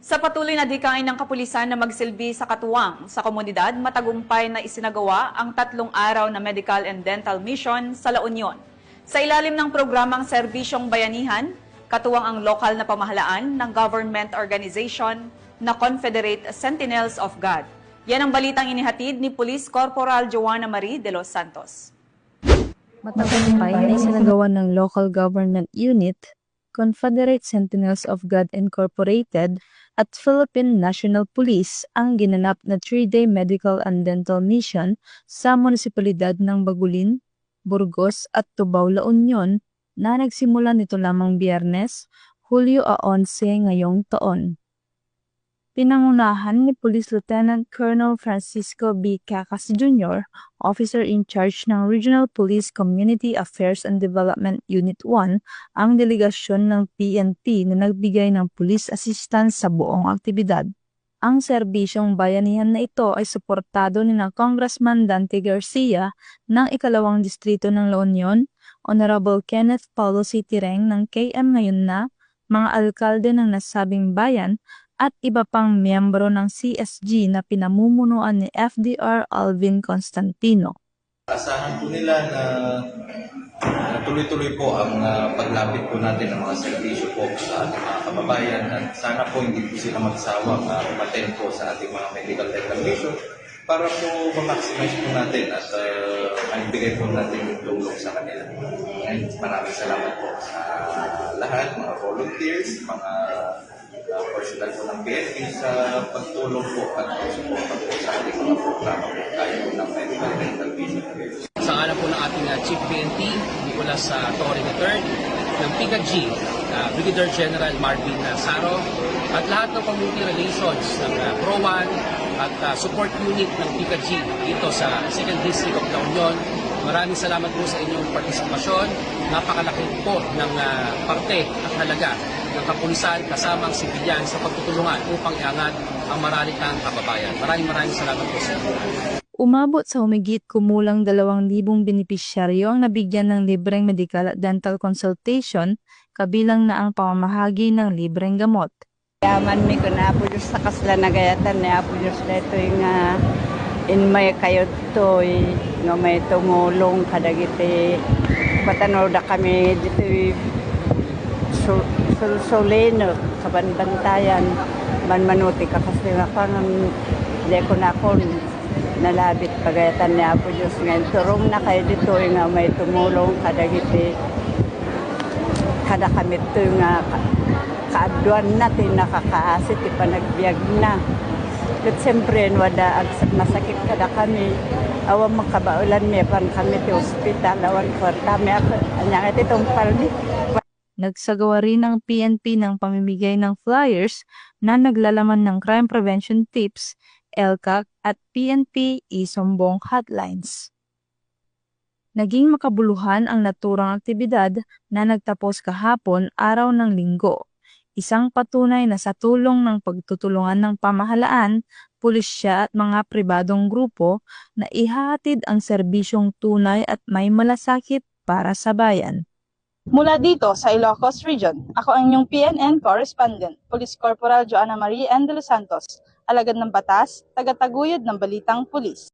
Sa patuloy na dikain ng kapulisan na magsilbi sa katuwang sa komunidad, matagumpay na isinagawa ang 3 araw na medical and dental mission sa La Union. Sa ilalim ng programang Serbisyong Bayanihan, katuwang ang lokal na pamahalaan ng government organization na Confederate Sentinels of God. Yan ang balitang inihatid ni Police Corporal Joanna Marie de los Santos. Matagumpay na isinagawa ng local government unit, Confederate Sentinels of God Incorporated at Philippine National Police ang ginanap na 3-day medical and dental mission sa munisipalidad ng Bagulin, Burgos at Tubao, La Union na nagsimula nito lamang Biyernes, Hulyo 11 ngayong taon. Pinangunahan ni Police Lieutenant Colonel Francisco B. Cacas Jr., Officer in Charge ng Regional Police Community Affairs and Development Unit 1, ang delegasyon ng PNP na nagbigay ng police assistance sa buong aktibidad. Ang serbisyong bayanihan na ito ay suportado ni na Congressman Dante Garcia ng 2nd Distrito ng La Union, Honorable Kenneth Paulo C. Tireng ng KM ngayon na, mga alkalde ng nasabing bayan, at iba pang miyembro ng CSG na pinamumunuan ni FDR Alvin Constantino. Asahan po nila na tuloy-tuloy po ang paglapit po natin ng mga serbisyo po sa ating mga kababayan at sana po hindi po sila magsawang umattend po sa ating mga medical declaration para po ma-maximize po natin at maibigay po natin yung tulong sa kanila. And maraming salamat po sa lahat, mga volunteers, mga personal po ng PNP sa pagtulong po at suporta po sa ating mga programa po tayo ng medical dental vision. Sa ngalan po ng ating Chief PNP, Nicolas Torre III, ng PICAG, Brigadier General Marvin Saro, at lahat ng community relations ng PRO1 at support unit ng PICAG dito sa 2nd District of La Union. Maraming salamat po sa inyong partisipasyon. Napakalaki po ng parte at halaga ng kapulisan kasama ang sibilyan sa pagtutulungan upang iangat ang mararitang kababayan. Maraming salamat po sa inyo. Umabot sa humigit kumulang 2,000 benepisyaryo ang nabigyan ng libreng medical at dental consultation, kabilang na ang pamamahagi ng libreng gamot. Yaman mi ko na po sa kasla nagayatan na po na ito yung in may kayo to nga may tumulong kadagiti patanaw da kami dito soleno sa banbantayan manmanuti ka kasi nga pang di ko na ako nalabit pagayatan niya po Diyos ngayon turong na kayo dito nga may tumulong kadagiti kada kami ito nga kaaduan natin nakakaasit ipanagbiag na. At siyempre, wada masakit kada kami. Awan makabaulan may pan kami ti hospital. Awan kwarta may ako. Anyang itong palmi. Nagsagawa rin ang PNP ng pamimigay ng flyers na naglalaman ng crime prevention tips, LCAC at PNP isumbong hotlines. Naging makabuluhan ang naturang aktibidad na nagtapos kahapon araw ng Linggo. Isang patunay na sa tulong ng pagtutulungan ng pamahalaan, pulisya at mga pribadong grupo na ihahatid ang serbisyong tunay at may malasakit para sa bayan. Mula dito sa Ilocos Region, ako ang inyong PNN Correspondent, Police Corporal Joanna Marie de los Santos, alagad ng batas, tagataguyod ng balitang pulis.